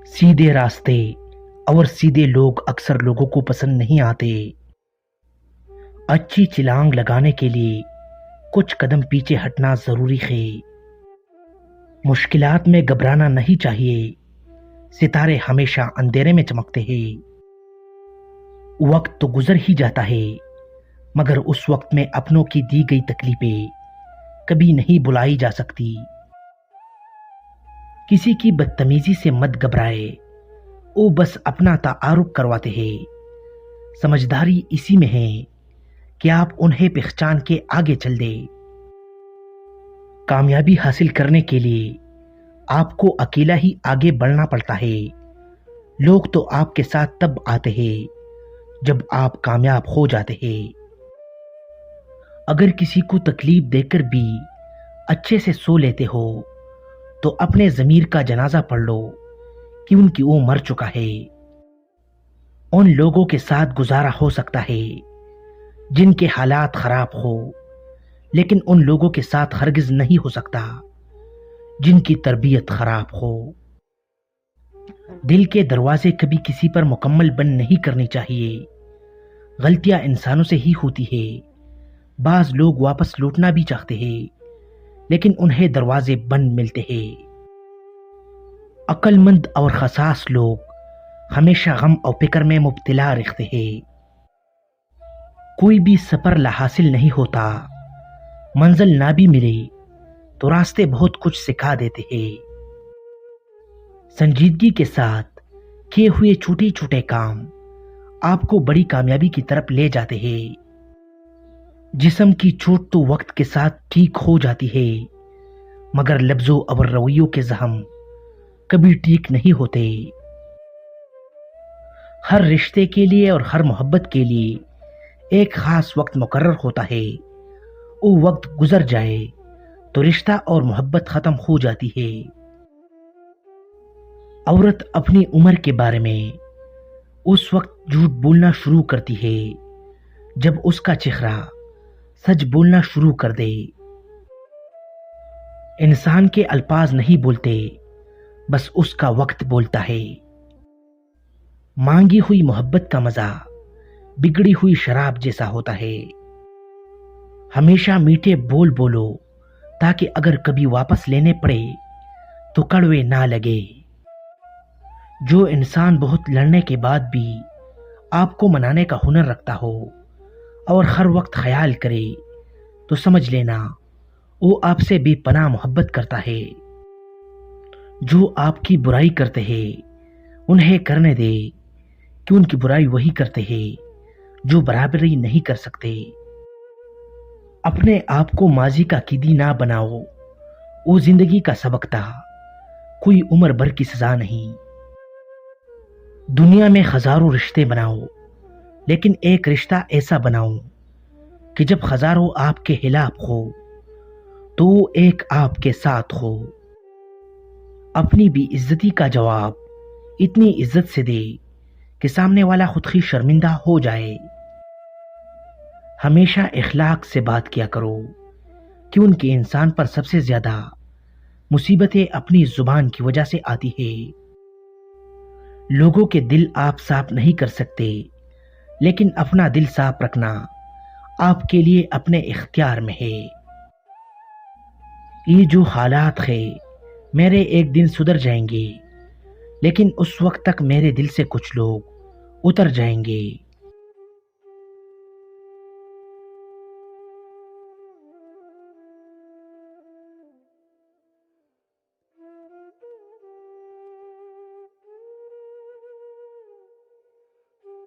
سیدھے راستے اور سیدھے لوگ اکثر لوگوں کو پسند نہیں آتے۔ اچھی چھلانگ لگانے کے لیے کچھ قدم پیچھے ہٹنا ضروری ہے۔ مشکلات میں گھبرانا نہیں چاہیے۔ ستارے ہمیشہ اندھیرے میں چمکتے ہیں۔ وقت تو گزر ہی جاتا ہے، مگر اس وقت میں اپنوں کی دی گئی تکلیفیں کبھی نہیں بھلائی جا سکتی۔ کسی کی بدتمیزی سے مت گھبرائے، وہ بس اپنا تعارف کرواتے ہیں۔ سمجھداری اسی میں ہے کہ آپ انہیں پہچان کے آگے چل دیں۔ کامیابی حاصل کرنے کے لیے آپ کو اکیلا ہی آگے بڑھنا پڑتا ہے۔ لوگ تو آپ کے ساتھ تب آتے ہیں جب آپ کامیاب ہو جاتے ہیں۔ اگر کسی کو تکلیف دے کر بھی اچھے سے سو لیتے ہو تو اپنے ضمیر کا جنازہ پڑھ لو کہ ان کی وہ مر چکا ہے۔ ان لوگوں کے ساتھ گزارا ہو سکتا ہے جن کے حالات خراب ہو، لیکن ان لوگوں کے ساتھ ہرگز نہیں ہو سکتا جن کی تربیت خراب ہو۔ دل کے دروازے کبھی کسی پر مکمل بند نہیں کرنی چاہیے۔ غلطیاں انسانوں سے ہی ہوتی ہے۔ بعض لوگ واپس لوٹنا بھی چاہتے ہیں، لیکن انہیں دروازے بند ملتے ہیں۔ عقل مند اور حساس لوگ ہمیشہ غم اور فکر میں مبتلا رہتے ہیں۔ کوئی بھی سفر لا حاصل نہیں ہوتا۔ منزل نہ بھی ملے تو راستے بہت کچھ سکھا دیتے ہیں۔ سنجیدگی کے ساتھ کیے ہوئے چھوٹے چھوٹے کام آپ کو بڑی کامیابی کی طرف لے جاتے ہیں۔ جسم کی چوٹ تو وقت کے ساتھ ٹھیک ہو جاتی ہے، مگر لفظوں اور رویوں کے زخم کبھی ٹھیک نہیں ہوتے۔ ہر رشتے کے لیے اور ہر محبت کے لیے ایک خاص وقت مقرر ہوتا ہے۔ وہ وقت گزر جائے تو رشتہ اور محبت ختم ہو جاتی ہے۔ عورت اپنی عمر کے بارے میں اس وقت جھوٹ بولنا شروع کرتی ہے جب اس کا چہرہ سچ بولنا شروع کر دے۔ انسان کے الفاظ نہیں بولتے، بس اس کا وقت بولتا ہے۔ مانگی ہوئی محبت کا مزہ بگڑی ہوئی شراب جیسا ہوتا ہے۔ ہمیشہ میٹھے بول بولو تاکہ اگر کبھی واپس لینے پڑے تو کڑوے نہ لگے۔ جو انسان بہت لڑنے کے بعد بھی آپ کو منانے کا ہنر رکھتا ہو اور ہر وقت خیال کرے تو سمجھ لینا وہ آپ سے بے پناہ محبت کرتا ہے۔ جو آپ کی برائی کرتے ہیں انہیں کرنے دے، کہ ان کی برائی وہی کرتے ہیں جو برابری نہیں کر سکتے۔ اپنے آپ کو ماضی کا قیدی نہ بناؤ، وہ زندگی کا سبق تھا، کوئی عمر بھر کی سزا نہیں۔ دنیا میں ہزاروں رشتے بناؤ، لیکن ایک رشتہ ایسا بناؤ کہ جب ہزاروں آپ کے خلاف ہو تو وہ ایک آپ کے ساتھ ہو۔ اپنی بے عزتی کا جواب اتنی عزت سے دے کہ سامنے والا خود ہی شرمندہ ہو جائے۔ ہمیشہ اخلاق سے بات کیا کرو، کہ ان کے انسان پر سب سے زیادہ مصیبتیں اپنی زبان کی وجہ سے آتی ہے۔ لوگوں کے دل آپ صاف نہیں کر سکتے، لیکن اپنا دل صاف رکھنا آپ کے لیے اپنے اختیار میں ہے۔ یہ جو حالات ہے میرے ایک دن سدھر جائیں گے، لیکن اس وقت تک میرے دل سے کچھ لوگ اتر جائیں گے۔